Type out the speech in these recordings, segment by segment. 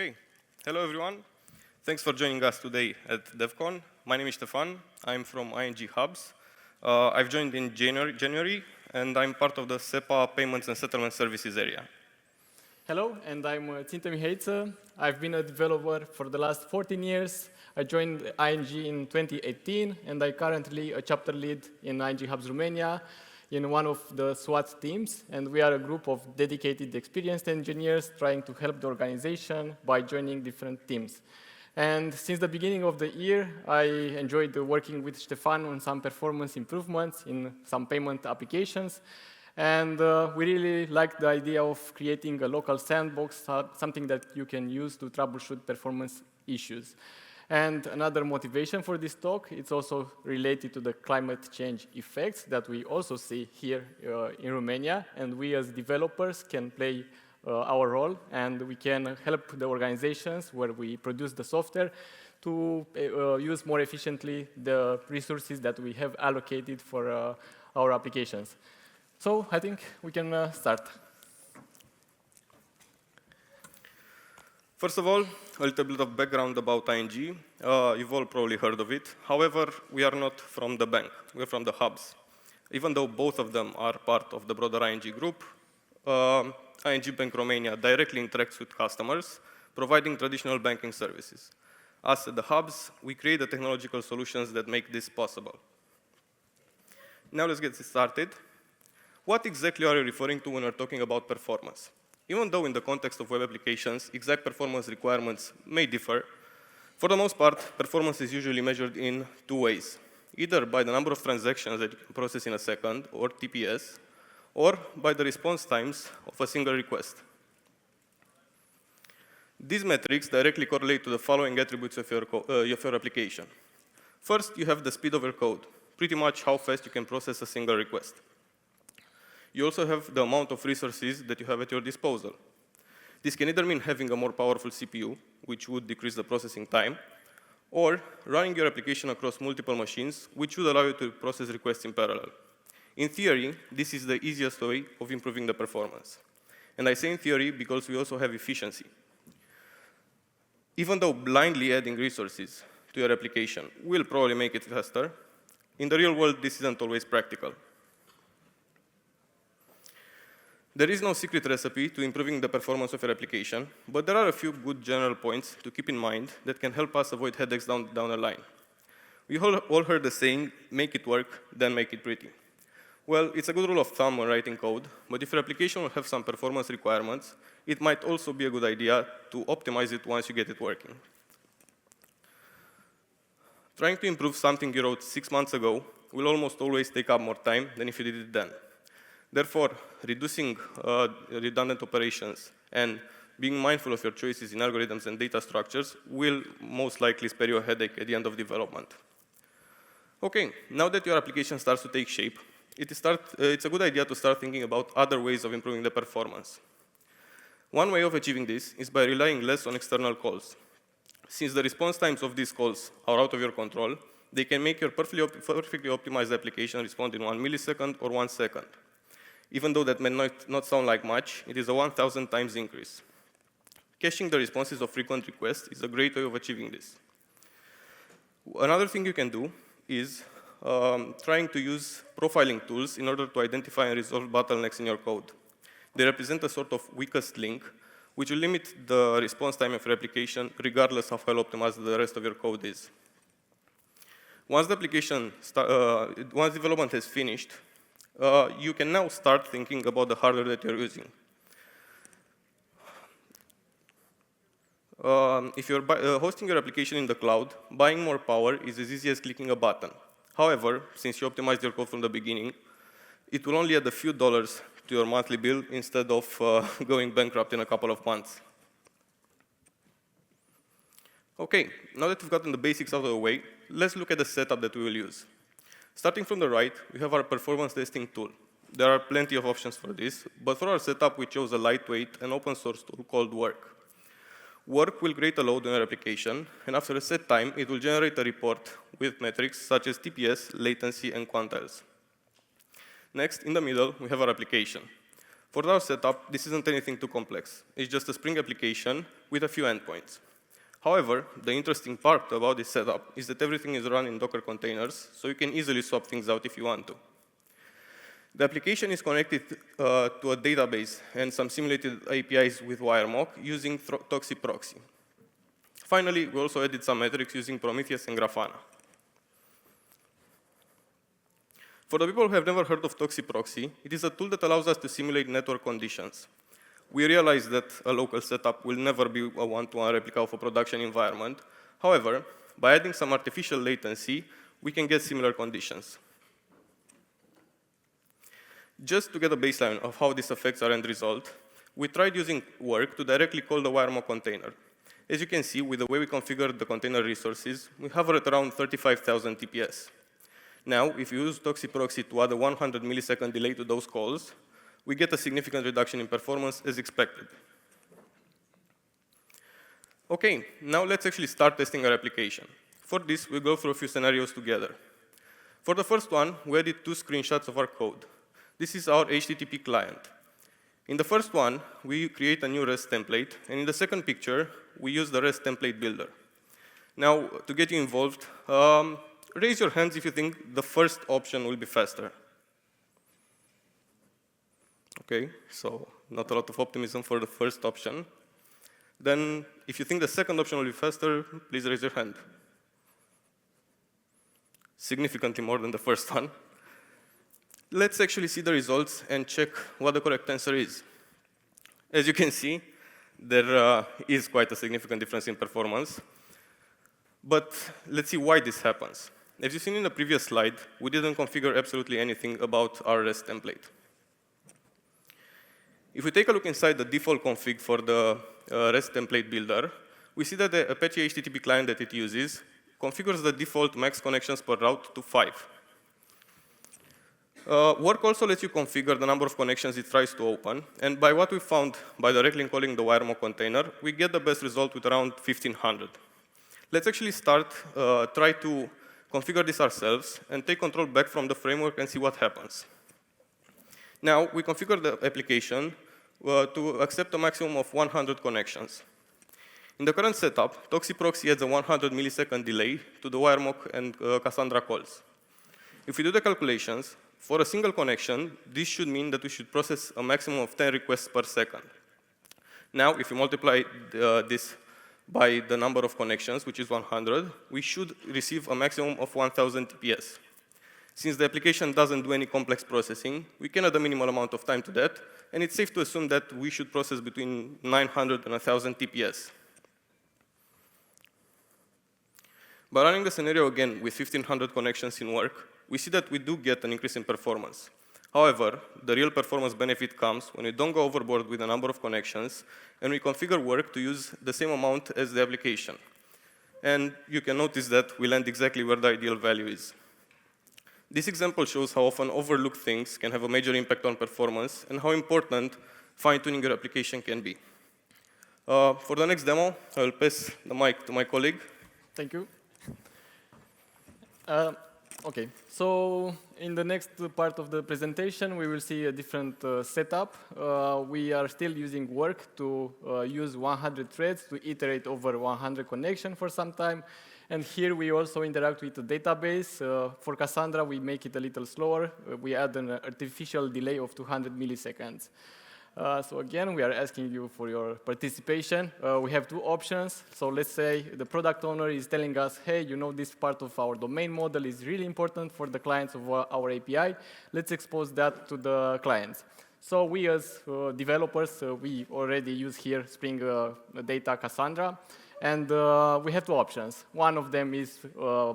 Okay. Hello, everyone. Thanks for joining us today at DevCon. My name is Ștefan. I'm from ING Hubs. I've joined in January, and I'm part of the SEPA Payments and Settlement Services area. Hello, and I'm 𝗫𝗃𝗃 Mihăiță. I've been a developer for the last 14 years. I joined ING in 2018, and I'm currently a chapter lead in ING Hubs Romania in one of the SWAT teams. And we are a group of dedicated, experienced engineers trying to help the organization by joining different teams. And since the beginning of the year, I enjoyed working with Ștefan on some performance improvements in some payment applications. And we really like the idea of creating a local sandbox, something that you can use to troubleshoot performance issues. And another motivation for this talk, it's also related to the climate change effects that we also see here in Romania. And we as developers can play our role, and we can help the organizations where we produce the software to use more efficiently the resources that we have allocated for our applications. So I think we can start. First of all, a little bit of background about ING. You've all probably heard of it. However, we are not from the bank. We're from the hubs. Even though both of them are part of the broader ING group, ING Bank Romania directly interacts with customers, providing traditional banking services. Us at the hubs, we create the technological solutions that make this possible. Now let's get started. What exactly are you referring to when we're talking about performance? Even though in the context of web applications, exact performance requirements may differ, for the most part, performance is usually measured in two ways. Either by the number of transactions that you can process in a second, or TPS, or by the response times of a single request. These metrics directly correlate to the following attributes of your application. First, you have the speed of your code, pretty much how fast you can process a single request. You also have the amount of resources that you have at your disposal. This can either mean having a more powerful CPU, which would decrease the processing time, or running your application across multiple machines, which would allow you to process requests in parallel. In theory, this is the easiest way of improving the performance. And I say in theory because we also have efficiency. Even though blindly adding resources to your application will probably make it faster, in the real world, this isn't always practical. There is no secret recipe to improving the performance of your application, but there are a few good general points to keep in mind that can help us avoid headaches down the line. We all heard the saying, make it work, then make it pretty. Well, it's a good rule of thumb when writing code, but if your application will have some performance requirements, it might also be a good idea to optimize it once you get it working. Trying to improve something you wrote 6 months ago will almost always take up more time than if you did it then. Therefore, reducing redundant operations and being mindful of your choices in algorithms and data structures will most likely spare you a headache at the end of development. Okay, now that your application starts to take shape, it's a good idea to start thinking about other ways of improving the performance. One way of achieving this is by relying less on external calls. Since the response times of these calls are out of your control, they can make your perfectly optimized application respond in 1 millisecond or 1 second. Even though that may not sound like much, it is a 1,000 times increase. Caching the responses of frequent requests is a great way of achieving this. Another thing you can do is trying to use profiling tools in order to identify and resolve bottlenecks in your code. They represent a sort of weakest link, which will limit the response time of your application regardless of how well optimized the rest of your code is. Once the application, once development has finished, you can now start thinking about the hardware that you're using. If you're hosting your application in the cloud, buying more power is as easy as clicking a button. However, since you optimized your code from the beginning, it will only add a few dollars to your monthly bill instead of going bankrupt in a couple of months. Okay, now that we've gotten the basics out of the way, let's look at the setup that we will use. Starting from the right, we have our performance testing tool. There are plenty of options for this, but for our setup, we chose a lightweight and open source tool called 𝗏𝗏𝗏. 𝗏𝗏𝗏 will create a load on your application, and after a set time, it will generate a report with metrics such as TPS, latency, and quantiles. Next, in the middle, we have our application. For our setup, this isn't anything too complex. It's just a Spring application with a few endpoints. However, the interesting part about this setup is that everything is run in Docker containers, so you can easily swap things out if you want to. The application is connected to a database and some simulated APIs with 𝗽𝗏𝗃𝗁𝗃 using 𝗽𝗃𝗃𝗁𝗃𝗃𝗃𝗃𝗃𝗃𝗃. Finally, we also added some metrics using Prometheus and Grafana. For the people who have never heard of 𝗃𝗃𝗃𝗃𝗃𝗃𝗃, it is a tool that allows us to simulate network conditions. We realize that a local setup will never be a one-to-one replica of a production environment. However, by adding some artificial latency, we can get similar conditions. Just to get a baseline of how this affects our end result, we tried using work to directly call the 𝗽𝗏𝗃𝗁𝗃 container. As you can see, with the way we configured the container resources, we hover at around 35,000 TPS. Now, if you use 𝗃𝗃𝗃𝗃𝗃𝗃 to add a 100 millisecond delay to those calls, we get a significant reduction in performance as expected. Okay, now let's actually start testing our application. For this, we'll go through a few scenarios together. For the first one, we added 2 screenshots of our code. This is our HTTP client. In the first one, we create a new REST template, and in the second picture, we use the REST template builder. Now, to get you involved, raise your hands if you think the first option will be faster. Okay, so not a lot of optimism for the first option. Then, if you think the second option will be faster, please raise your hand. Significantly more than the first one. Let's actually see the results and check what the correct answer is. As you can see, there is quite a significant difference in performance. But let's see why this happens. As you've seen in the previous slide, we didn't configure absolutely anything about our REST template. If we take a look inside the default config for the REST template builder, we see that the Apache HTTP client that it uses configures the default max connections per route to 5. Work also lets you configure the number of connections it tries to open, and by what we found by directly calling the 𝗽𝗏𝗃𝗁𝗃 container, we get the best result with around 1,500. Let's actually try to configure this ourselves and take control back from the framework and see what happens. Now, we configure the application to accept a maximum of 100 connections. In the current setup, 𝗃𝗃𝗃𝗃𝗃 adds a 100 millisecond delay to the 𝗽𝗏𝗃 and Cassandra calls. If we do the calculations, for a single connection, this should mean that we should process a maximum of 10 requests per second. Now, if we multiply this by the number of connections, which is 100, we should receive a maximum of 1,000 TPS. Since the application doesn't do any complex processing, we can add a minimal amount of time to that, and it's safe to assume that we should process between 900 and 1,000 TPS. By running the scenario again with 1,500 connections in work, we see that we do get an increase in performance. However, the real performance benefit comes when we don't go overboard with the number of connections, and we configure work to use the same amount as the application. And you can notice that we land exactly where the ideal value is. This example shows how often overlooked things can have a major impact on performance and how important fine-tuning your application can be. For the next demo, I will pass the mic to my colleague. Thank you. Okay, so in the next part of the presentation, we will see a different setup. We are still using work to use 100 threads to iterate over 100 connections for some time. And here we also interact with the database. For Cassandra, we make it a little slower. We add an artificial delay of 200 milliseconds. So again, we are asking you for your participation. We have 2 options. So let's say the product owner is telling us, hey, you know, this part of our domain model is really important for the clients of our API. Let's expose that to the clients. So we as developers, we already use here Spring Data Cassandra. And we have 2 options. One of them is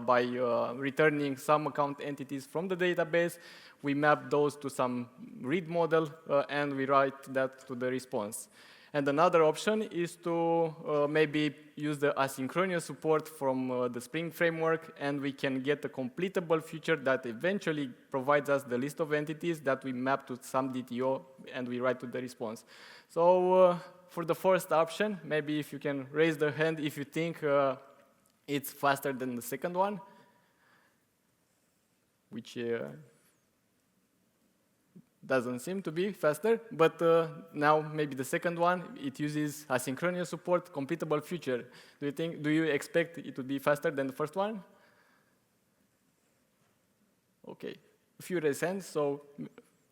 by returning some account entities from the database. We map those to some read model, and we write that to the response. And another option is to maybe use the asynchronous support from the Spring framework, and we can get a completable feature that eventually provides us the list of entities that we map to some DTO, and we write to the response. So for the first option, maybe if you can raise the hand if you think it's faster than the second one, which doesn't seem to be faster, but now maybe the second one, it uses asynchronous support, completable future. Do you expect it to be faster than the first one? Okay, a few raised hands, so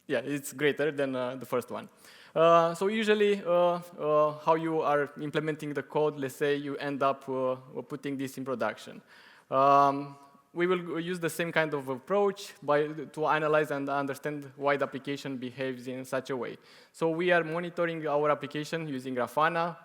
yeah, it's greater than the first one. So usually, how you are implementing the code, let's say you end up putting this in production. We will use the same kind of approach to analyze and understand why the application behaves in such a way. So we are monitoring our application using Grafana.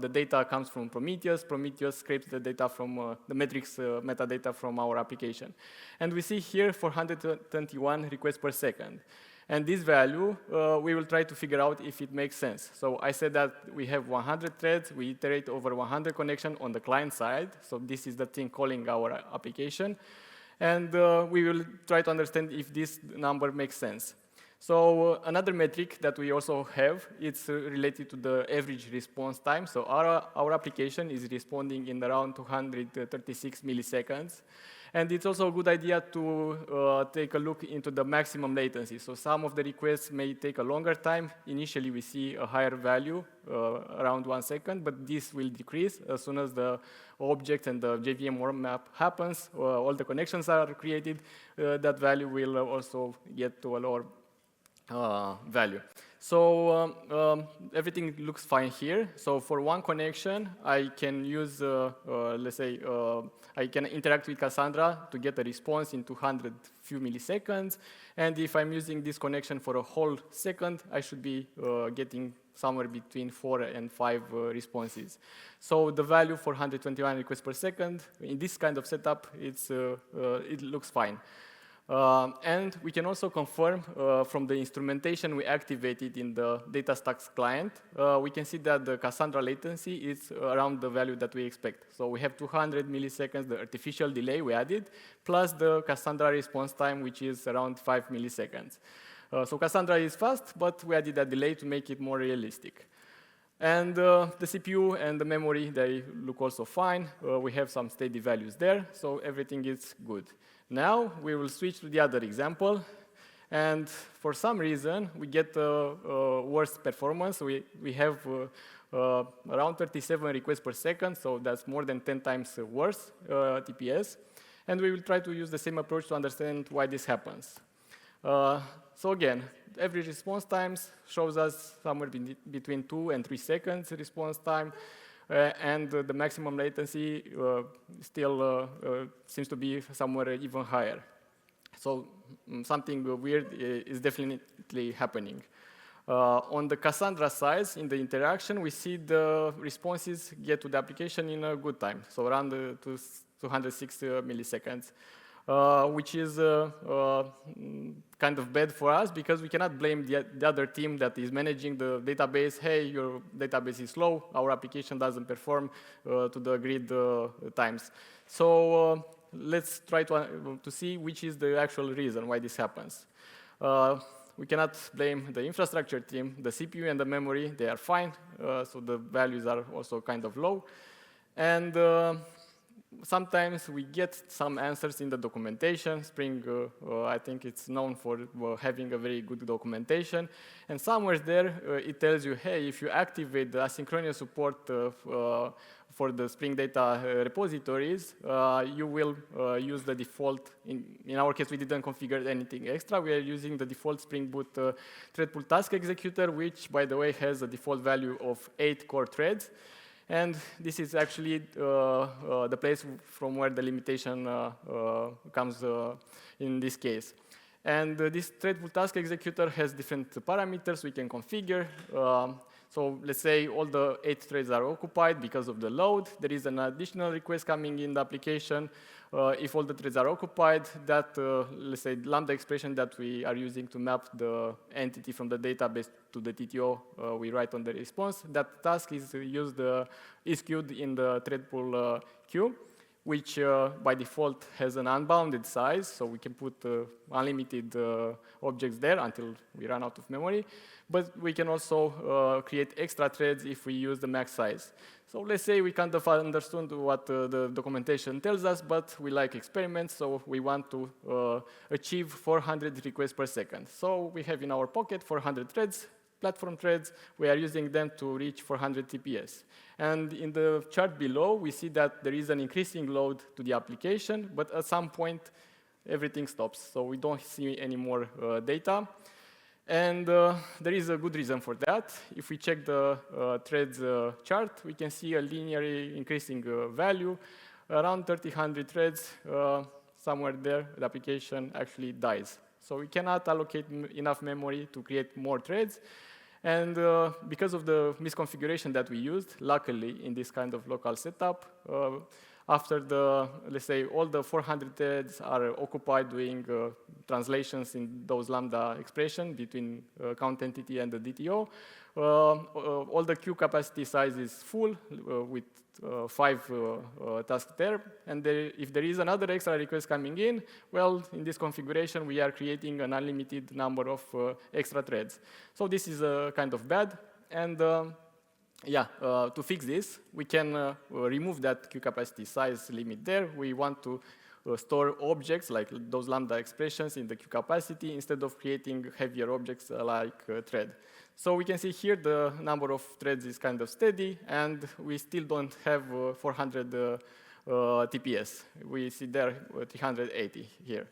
The data comes from Prometheus. Prometheus scrapes the data from the metrics metadata from our application. And we see here 421 requests per second. And this value, we will try to figure out if it makes sense. So I said that we have 100 threads. We iterate over 100 connections on the client side. So this is the thing calling our application. And we will try to understand if this number makes sense. So another metric that we also have, it's related to the average response time. So our application is responding in around 236 milliseconds. And it's also a good idea to take a look into the maximum latency. So some of the requests may take a longer time. Initially, we see a higher value, around 1 second, but this will decrease as soon as the object and the JVM warm map happens, all the connections are created, that value will also get to a lower value. So everything looks fine here. So for one connection, I can use, let's say, I can interact with Cassandra to get a response in 200 few milliseconds. And if I'm using this connection for a whole second, I should be getting somewhere between 4 and 5 responses. So the value for 121 requests per second, in this kind of setup, it looks fine. And we can also confirm from the instrumentation we activated in the DataStax client, we can see that the Cassandra latency is around the value that we expect. So we have 200 milliseconds, the artificial delay we added, plus the Cassandra response time, which is around 5 milliseconds. So Cassandra is fast, but we added a delay to make it more realistic. And the CPU and the memory, they look also fine. We have some steady values there, so everything is good. Now we will switch to the other example, and for some reason we get worse performance. We have around 37 requests per second, so that's more than 10 times worse TPS. And we will try to use the same approach to understand why this happens. So again, average response times shows us somewhere between 2 and 3 seconds response time. And the maximum latency still seems to be somewhere even higher. So something weird is definitely happening. On the Cassandra side, in the interaction, we see the responses get to the application in a good time, so around 206 milliseconds. Which is kind of bad for us because we cannot blame the other team that is managing the database. Hey, your database is slow, our application doesn't perform to the agreed times. So let's try to see which is the actual reason why this happens. We cannot blame the infrastructure team. The CPU and the memory, they are fine, so the values are also kind of low. And sometimes we get some answers in the documentation. Spring, I think it's known for having a very good documentation. And somewhere there, it tells you, hey, if you activate the asynchronous support for the Spring Data repositories, you will use the default. In our case, we didn't configure anything extra. We are using the default Spring Boot thread pool task executor, which, by the way, has a default value of 8 core threads. And this is actually the place from where the limitation comes in this case. And this thread pool task executor has different parameters we can configure. So let's say all the 8 threads are occupied because of the load. There is an additional request coming in the application. If all the threads are occupied, that, let's say, Lambda expression that we are using to map the entity from the database to the TTO, we write on the response. That task is queued in the thread pool queue, which by default has an unbounded size, so we can put unlimited objects there until we run out of memory. But we can also create extra threads if we use the max size. So let's say we kind of understood what the documentation tells us, but we like experiments, so we want to achieve 400 requests per second. So we have in our pocket 400 threads, platform threads. We are using them to reach 400 TPS. And in the chart below, we see that there is an increasing load to the application, but at some point, everything stops. So we don't see any more data. And there is a good reason for that. If we check the threads chart, we can see a linearly increasing value. Around 300 threads, somewhere there, the application actually dies. So we cannot allocate enough memory to create more threads. And because of the misconfiguration that we used, luckily, in this kind of local setup, after the, let's say, all the 400 threads are occupied doing translations in those lambda expression between count entity and the DTO, all the queue capacity size is full with 5 tasks there. And if there is another extra request coming in, well, in this configuration, we are creating an unlimited number of extra threads. So this is kind of bad. And to fix this, we can remove that queue capacity size limit there. We want to store objects like those lambda expressions in the queue capacity instead of creating heavier objects like thread. So we can see here the number of threads is kind of steady, and we still don't have 400 TPS. We see there 380 here.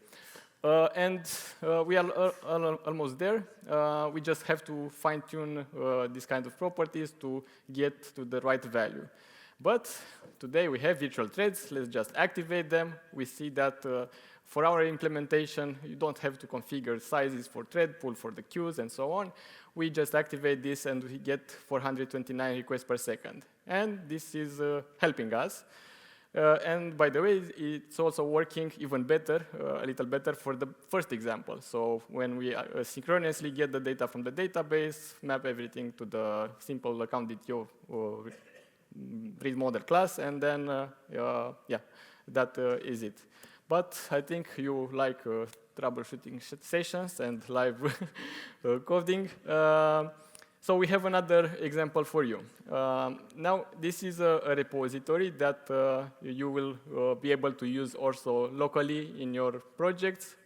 We are almost there. We just have to fine-tune these kind of properties to get to the right value. But today we have virtual threads. Let's just activate them. We see that for our implementation, you don't have to configure sizes for thread pool for the queues and so on. We just activate this and we get 429 requests per second. And this is helping us. And by the way, it's also working even better, a little better for the first example. So when we synchronously get the data from the database, map everything to the simple account DTO read model class, and then, that is it. But I think you like troubleshooting sessions and live coding. So we have another example for you. Now, this is a repository that you will be able to use also locally in your projects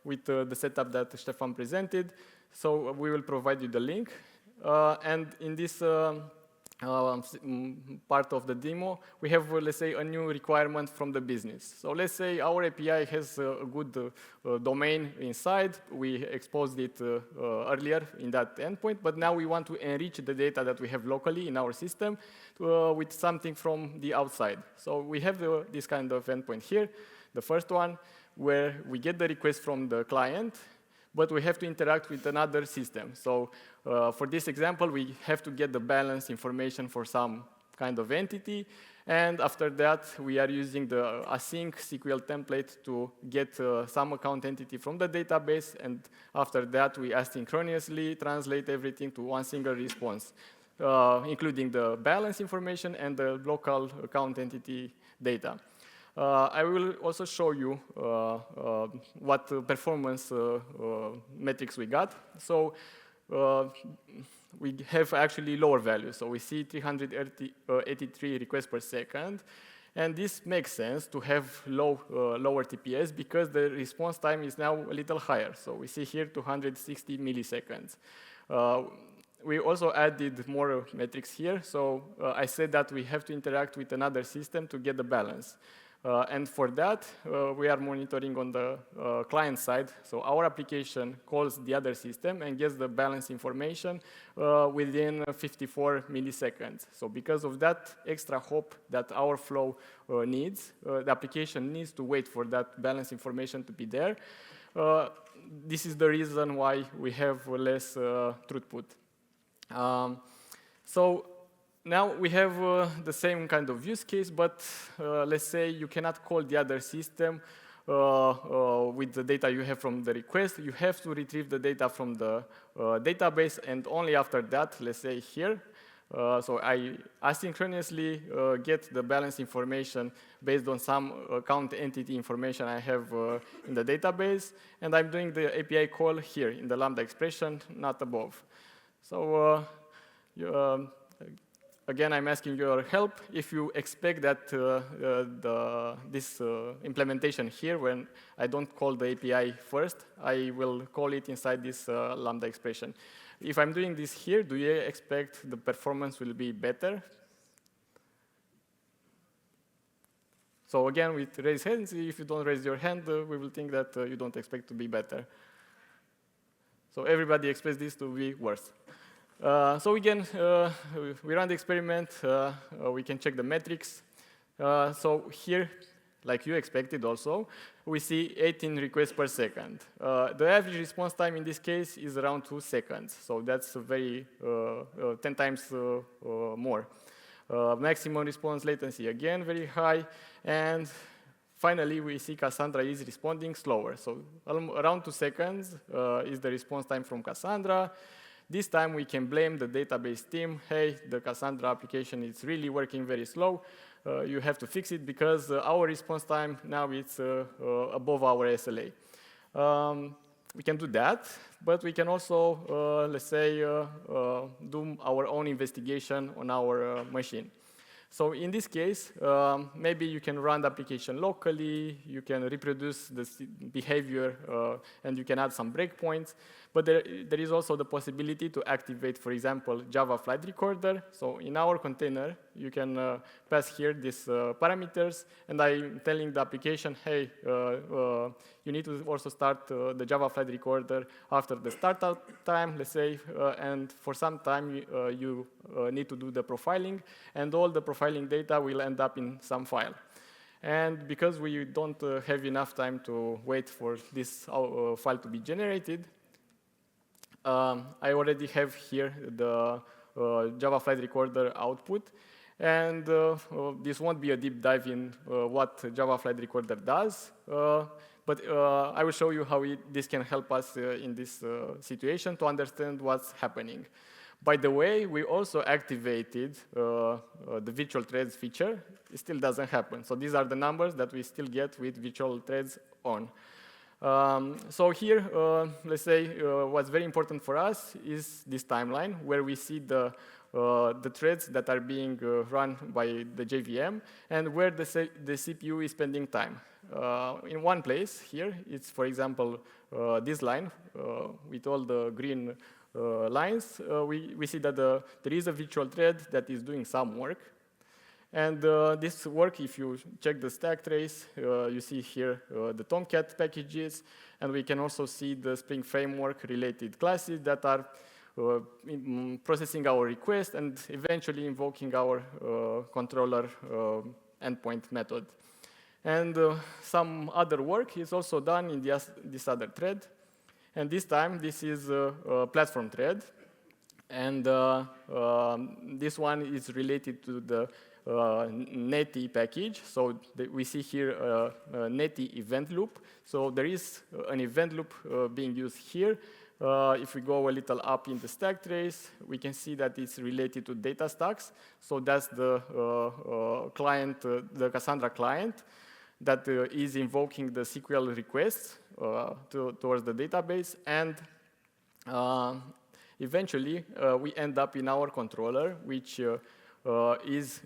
with the setup that Ștefan presented. So we will provide you the link. And in this part of the demo, we have, let's say, a new requirement from the business. So let's say our API has a good domain inside. We exposed it earlier in that endpoint, but now we want to enrich the data that we have locally in our system with something from the outside. So we have this kind of endpoint here, the first one, where we get the request from the client, but we have to interact with another system. So for this example, we have to get the balance information for some kind of entity. And after that, we are using the async SQL template to get some account entity from the database. And after that, we asynchronously translate everything to one single response, including the balance information and the local account entity data. I will also show you what performance metrics we got. So we have actually lower values. So we see 383 requests per second. And this makes sense to have lower TPS because the response time is now a little higher. So we see here 260 milliseconds. We also added more metrics here. So I said that we have to interact with another system to get the balance. And for that, we are monitoring on the client side. So our application calls the other system and gets the balance information within 54 milliseconds. So because of that extra hop that our flow needs, the application needs to wait for that balance information to be there. This is the reason why we have less throughput. So now we have the same kind of use case, but let's say you cannot call the other system with the data you have from the request. You have to retrieve the data from the database, and only after that, let's say here. So I asynchronously get the balance information based on some account entity information I have in the database, and I'm doing the API call here in the Lambda expression, not above. So again, I'm asking your help. If you expect that this implementation here, when I don't call the API first, I will call it inside this Lambda expression. If I'm doing this here, do you expect the performance will be better? So again, with raised hands, if you don't raise your hand, we will think that you don't expect to be better. So everybody expects this to be worse. So again, we run the experiment. We can check the metrics. So here, like you expected also, we see 18 requests per second. The average response time in this case is around 2 seconds. So that's very 10 times more. Maximum response latency, again, very high. And finally, we see Cassandra is responding slower. So around 2 seconds is the response time from Cassandra. This time, we can blame the database team. Hey, the Cassandra application is really working very slow. You have to fix it because our response time now is above our SLA. We can do that, but we can also, let's say, do our own investigation on our machine. So in this case, maybe you can run the application locally, you can reproduce the behavior, and you can add some breakpoints. But there is also the possibility to activate, for example, Java flight recorder. So in our container, you can pass here these parameters, and I'm telling the application, hey, you need to also start the Java flight recorder after the startup time, let's say, and for some time you need to do the profiling, and all the profiling data will end up in some file. And because we don't have enough time to wait for this file to be generated, I already have here the Java flight recorder output. And this won't be a deep dive in what Java flight recorder does, but I will show you how this can help us in this situation to understand what's happening. By the way, we also activated the virtual threads feature. It still doesn't happen. So these are the numbers that we still get with virtual threads on. So here, let's say, what's very important for us is this timeline, where we see the threads that are being run by the JVM, and where the CPU is spending time. In one place here, it's, for example, this line with all the green lines. We see that there is a virtual thread that is doing some work. And this work, if you check the stack trace, you see here the Tomcat packages, and we can also see the Spring Framework related classes that are processing our request and eventually invoking our controller endpoint method. And some other work is also done in this other thread. And this time, this is a platform thread. And this one is related to the _𝗫𝗫 package. So we see here a _𝗫𝗫 event loop. So there is an event loop being used here. If we go a little up in the stack trace, we can see that it's related to data stacks. So that's the client, the Cassandra client, that is invoking the SQL requests towards the database. And eventually, we end up in our controller, which is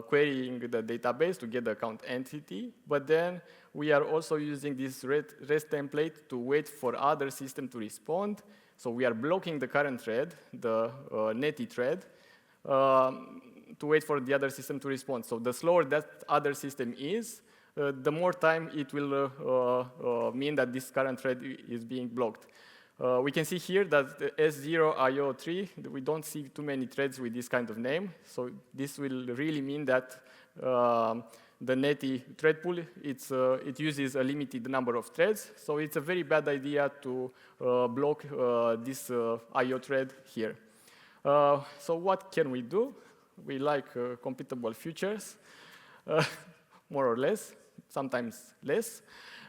querying the database to get the account entity. But then we are also using this REST template to wait for other system to respond. So we are blocking the current thread, the _𝗫𝗫 thread, to wait for the other system to respond. So the slower that other system is, the more time it will mean that this current thread is being blocked. We can see here that the S0IO3, we don't see too many threads with this kind of name. So this will really mean that the _𝗫𝗫 thread pool, it uses a limited number of threads. So it's a very bad idea to block this IO thread here. So what can we do? We like computable futures, more or less, sometimes less.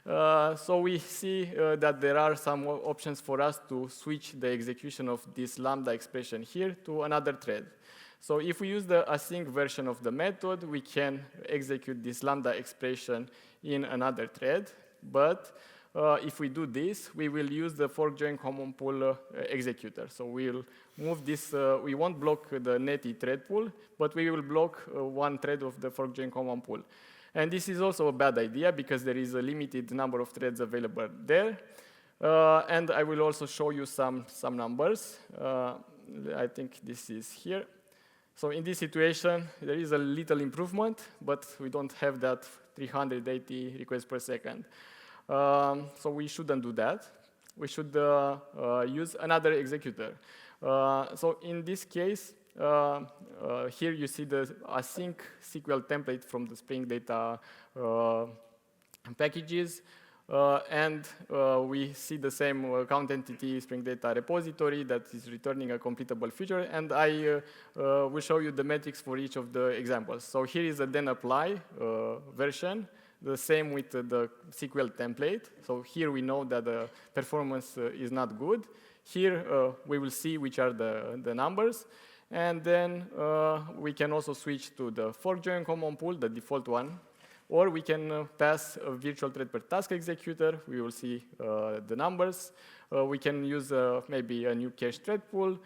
So we see that there are some options for us to switch the execution of this Lambda expression here to another thread. So if we use the async version of the method, we can execute this Lambda expression in another thread. But if we do this, we will use the fork join common pool executor. So we'll move this, we won't block the netty thread pool, but we will block one thread of the fork join common pool. And this is also a bad idea because there is a limited number of threads available there. And I will also show you some numbers. I think this is here. So in this situation, there is a little improvement, but we don't have that 380 requests per second. So we shouldn't do that. We should use another executor. So in this case, here you see the async SQL template from the Spring Data packages. And we see the same count entity Spring Data repository that is returning a completable feature. And I will show you the metrics for each of the examples. So here is a then apply version, the same with the SQL template. So here we know that the performance is not good. Here we will see which are the numbers. And then we can also switch to the fork join common pool, the default one. Or we can pass a virtual thread per task executor. We will see the numbers. We can use maybe a new cache thread pool.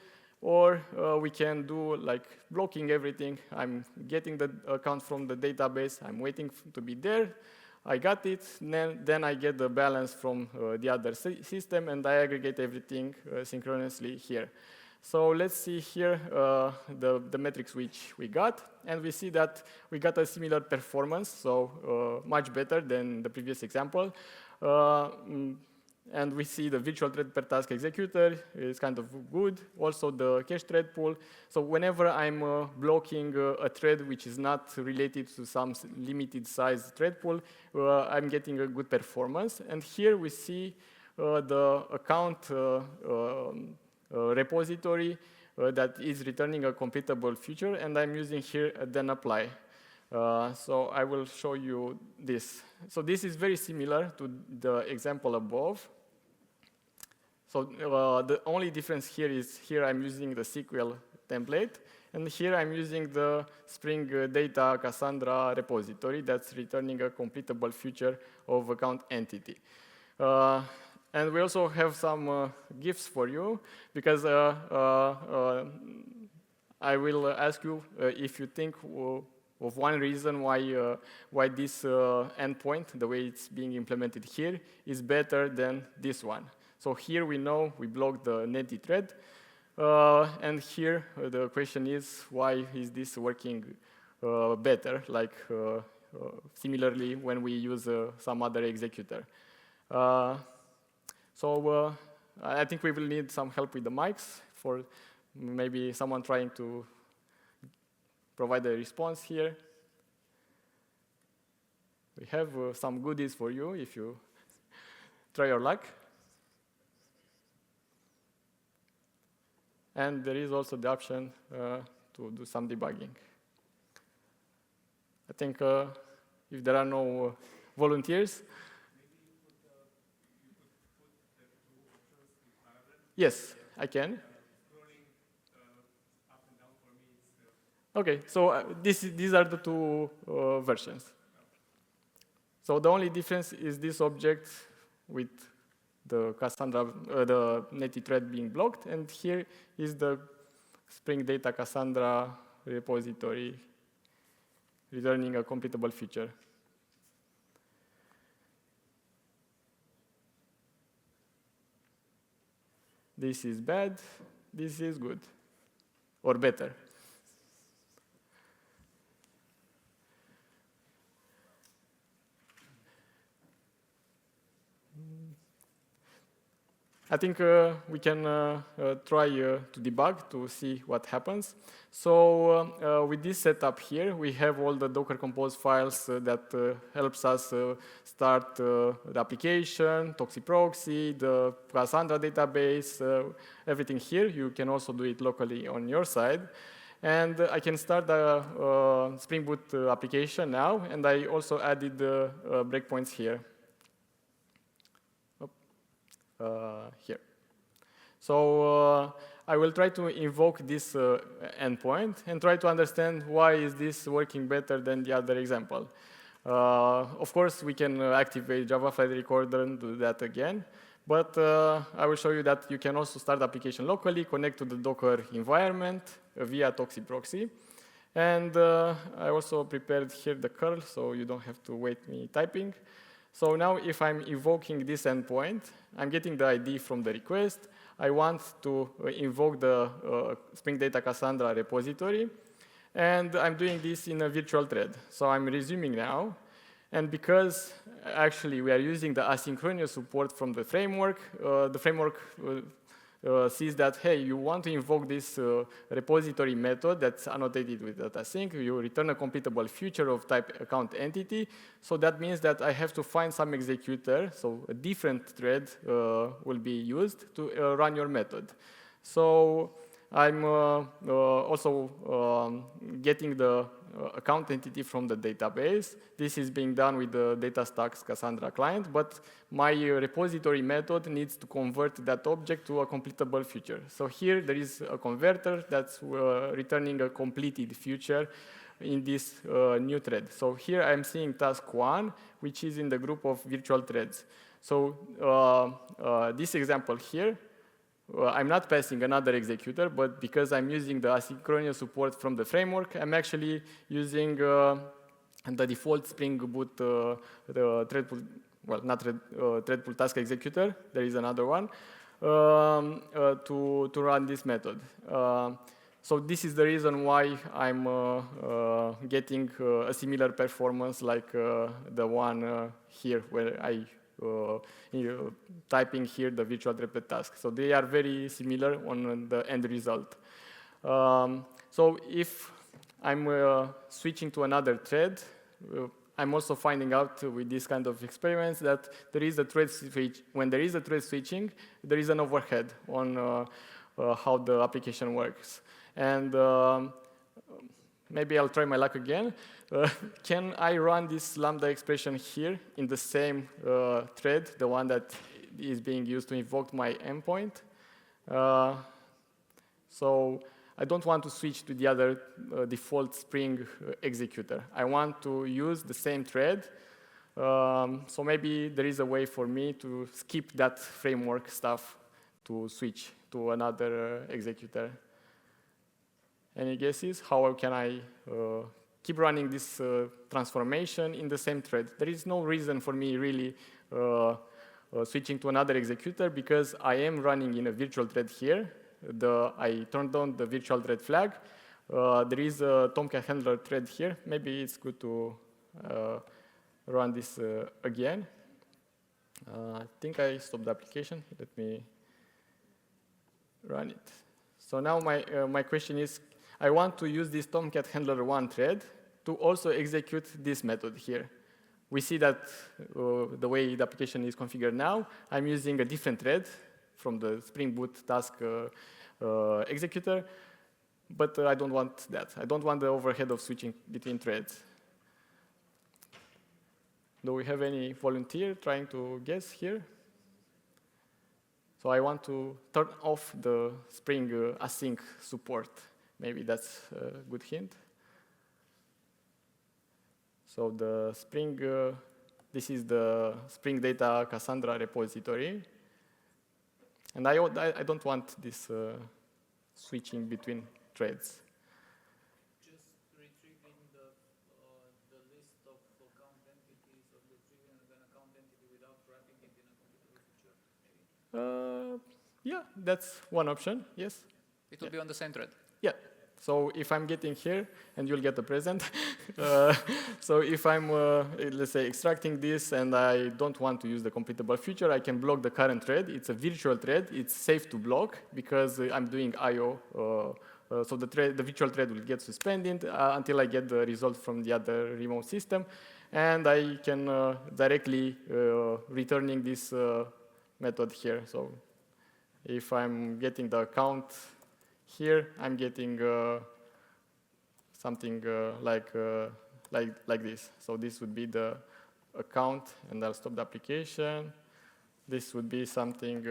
Or we can do like blocking everything. I'm getting the account from the database. I'm waiting to be there. I got it. Then I get the balance from the other system. And I aggregate everything synchronously here. So let's see here the metrics which we got. And we see that we got a similar performance, so much better than the previous example. And we see the virtual thread per task executor is kind of good. Also the cache thread pool. So whenever I'm blocking a thread which is not related to some limited size thread pool, I'm getting a good performance. And here we see the account repository that is returning a completable feature, and I'm using here a then apply. So I will show you this. So this is very similar to the example above. So the only difference here is here I'm using the SQL template, and here I'm using the Spring Data Cassandra repository that's returning a completable feature of account entity. And we also have some gifts for you, because I will ask you if you think of one reason why this endpoint, the way it's being implemented here, is better than this one. So here we know we blocked the netty thread. And here the question is, why is this working better, like similarly when we use some other executor? So I think we will need some help with the mics for maybe someone trying to provide a response here. We have some goodies for you if you try your luck. And there is also the option to do some debugging. I think if there are no volunteers. Yes, I can. Okay, so these are the two versions. So the only difference is this object with the Cassandra, the netty thread being blocked, and here is the Spring Data Cassandra repository returning a completable feature. This is bad, this is good, or better. I think we can try to debug to see what happens. So with this setup here, we have all the Docker Compose files that helps us start the application, 𝗃𝗖𝗃𝗁𝗃, the Cassandra database, everything here. You can also do it locally on your side. And I can start the Spring Boot application now, and I also added the breakpoints here. Here. So I will try to invoke this endpoint and try to understand why is this working better than the other example. Of course, we can activate Java Flight Recorder and do that again. But I will show you that you can also start the application locally, connect to the Docker environment via Toxi proxy. And I also prepared here the curl, so you don't have to wait me typing. So now if I'm invoking this endpoint, I'm getting the ID from the request. I want to invoke the Spring Data Cassandra repository. And I'm doing this in a virtual thread. So I'm resuming now. And because actually we are using the asynchronous support from the framework sees that, hey, you want to invoke this repository method that's annotated with that async. You return a completable feature of type account entity. So that means that I have to find some executor. So a different thread will be used to run your method. So I'm also getting the account entity from the database. This is being done with the DataStax Cassandra client, but my repository method needs to convert that object to a completable feature. So here there is a converter that's returning a completed feature in this new thread. So here I'm seeing task 1, which is in the group of virtual threads. So this example here, I'm not passing another executor, but because I'm using the asynchronous support from the framework, I'm actually using the default Spring Boot thread pool, well, not thread pool task executor. There is another one to run this method. So this is the reason why I'm getting a similar performance like the one here, where I typing here the virtual thread task. So they are very similar on the end result. So if I'm switching to another thread, I'm also finding out with this kind of experiments that there is a thread switch. When there is a thread switching, there is an overhead on how the application works. And maybe I'll try my luck again. Can I run this Lambda expression here in the same thread, the one that is being used to invoke my endpoint? So I don't want to switch to the other default Spring executor. I want to use the same thread. So maybe there is a way for me to skip that framework stuff to switch to another executor. Any guesses? How can I keep running this transformation in the same thread? There is no reason for me really switching to another executor because I am running in a virtual thread here. I turned on the virtual thread flag. There is a Tomcat handler thread here. Maybe it's good to run this again. I think I stopped the application. Let me run it. So now my question is, I want to use this Tomcat handler 1 thread to also execute this method here. We see that the way the application is configured now, I'm using a different thread from the Spring Boot task executor, but I don't want that. I don't want the overhead of switching between threads. Do we have any volunteer trying to guess here? So I want to turn off the Spring async support. Maybe that's a good hint. So the Spring, this is the Spring Data Cassandra repository. And I don't want this switching between threads. Just retrieving the list of account entities, or retrieving an account entity without wrapping it in a completable feature, maybe? Yeah, that's one option, yes. It will be on the same thread. Yeah. So if I'm getting here, and you'll get the present. So if I'm, let's say, extracting this, and I don't want to use the completable feature, I can block the current thread. It's a virtual thread. It's safe to block because I'm doing I/O. So the virtual thread will get suspended until I get the result from the other remote system, and I can directly returning this method here. So if I'm getting the account here, I'm getting something like this. So this would be the account, and I'll stop the application. This would be something,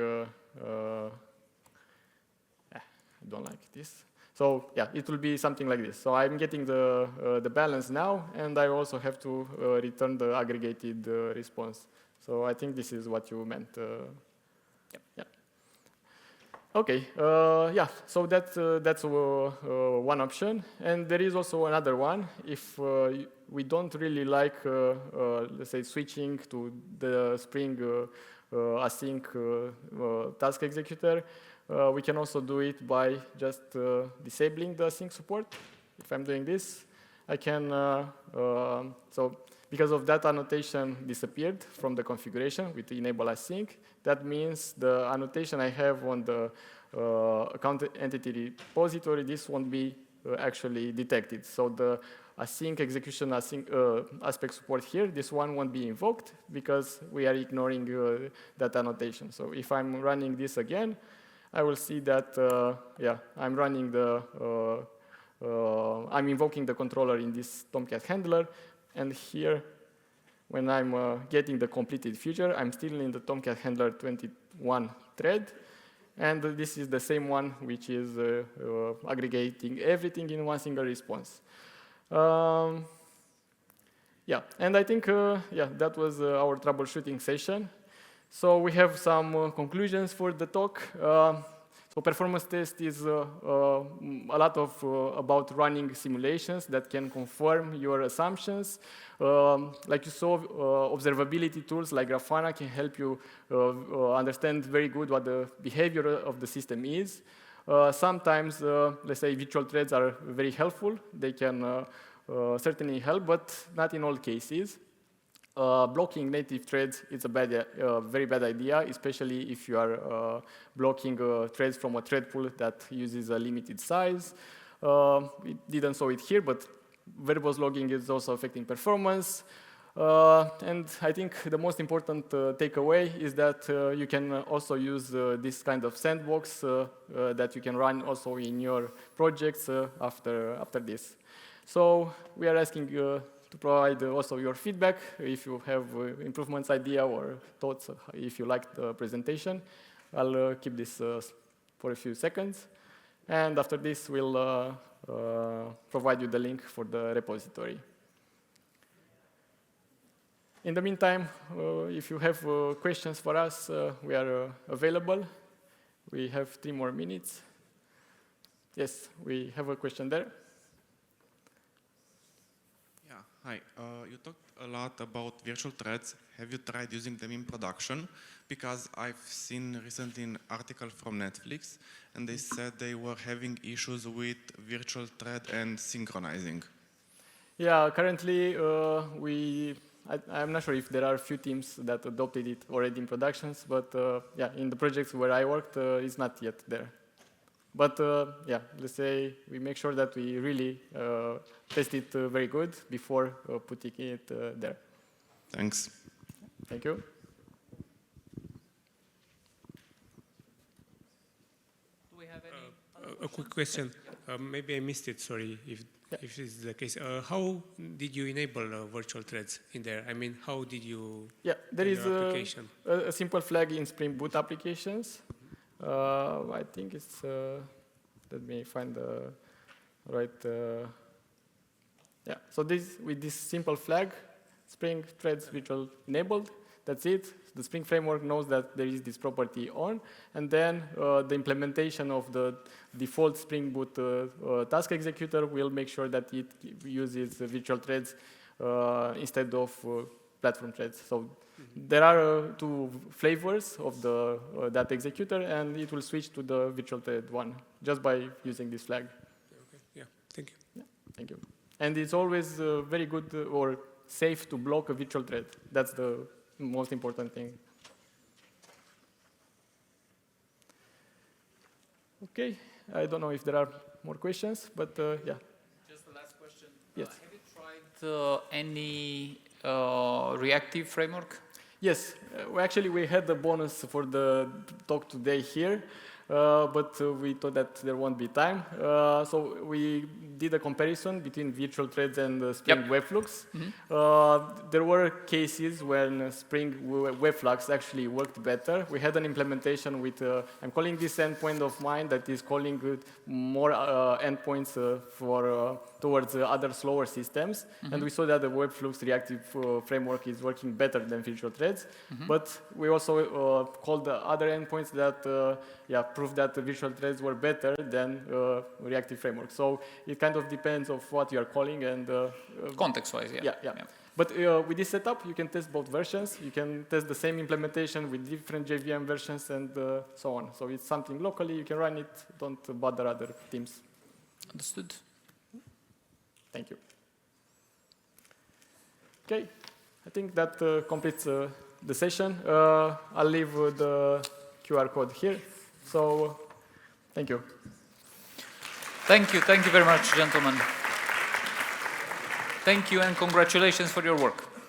I don't like this. So yeah, it will be something like this. So I'm getting the balance now, and I also have to return the aggregated response. So I think this is what you meant. Yeah. Okay, yeah, so that's one option. And there is also another one. If we don't really like, let's say, switching to the Spring async task executor, we can also do it by just disabling the async support. If I'm doing this, I can, so because of that annotation disappeared from the configuration with enable async, that means the annotation I have on the account entity repository, this won't be actually detected. So the async execution aspect support here, this one won't be invoked because we are ignoring that annotation. So if I'm running this again, I will see that, yeah, I'm running I'm invoking the controller in this Tomcat handler, and here, when I'm getting the completed feature, I'm still in the Tomcat handler 21 thread, and this is the same one which is aggregating everything in one single response. Yeah, and I think, yeah, that was our troubleshooting session. So we have some conclusions for the talk. So performance test is a lot of about running simulations that can confirm your assumptions. Like you saw, observability tools like Grafana can help you understand very good what the behavior of the system is. Sometimes, let's say, virtual threads are very helpful. They can certainly help, but not in all cases. Blocking native threads is a very bad idea, especially if you are blocking threads from a thread pool that uses a limited size. We didn't show it here, but verbose logging is also affecting performance. And I think the most important takeaway is that you can also use this kind of sandbox that you can run also in your projects after this. So we are asking to provide also your feedback if you have improvements idea or thoughts, if you like the presentation. I'll keep this for a few seconds. And after this, we'll provide you the link for the repository. In the meantime, if you have questions for us, we are available. We have 3 more minutes. Yes, we have a question there. Hi, you talked a lot about virtual threads. Have you tried using them in production? Because I've seen recently an article from Netflix, and they said they were having issues with virtual thread and synchronizing. Yeah, currently I'm not sure if there are a few teams that adopted it already in productions, but yeah, in the projects where I worked, it's not yet there. But yeah, let's say we make sure that we really test it very good before putting it there. Thanks. Thank you. Do we have any a quick question. Maybe I missed it, sorry, if this is the case. How did you enable virtual threads in there? I mean, how did you there is application? A simple flag in Spring Boot applications. I think it's, let me find the right, yeah. So with this simple flag, Spring Threads virtual enabled, that's it. The Spring framework knows that there is this property on, and then the implementation of the default Spring Boot task executor will make sure that it uses virtual threads instead of platform threads. So there are 2 flavors of that executor, and it will switch to the virtual thread one just by using this flag. Okay. Yeah, thank you. Yeah, thank you. And it's always very good or safe to block a virtual thread. That's the most important thing. Okay, I don't know if there are more questions, but yeah. Just the last question. Yes. Have you tried any reactive framework? Yes, we had the bonus for the talk today here. but we thought that there won't be time. So we did a comparison between virtual threads and Spring Webflux. There were cases when Spring Webflux actually worked better. We had an implementation with, I'm calling this endpoint of mine that is calling more endpoints towards other slower systems. And we saw that the Webflux reactive framework is working better than virtual threads. But we also called the other endpoints that prove that the virtual threads were better than reactive framework. So it kind of depends on what you are calling and context-wise, yeah. But with this setup, you can test both versions. You can test the same implementation with different JVM versions and so on. So it's something locally, you can run it, don't bother other teams. Understood. Thank you. Okay, I think that completes the session. I'll leave the QR code here. So, thank you. Thank you very much, gentlemen. Thank you and congratulations for your work.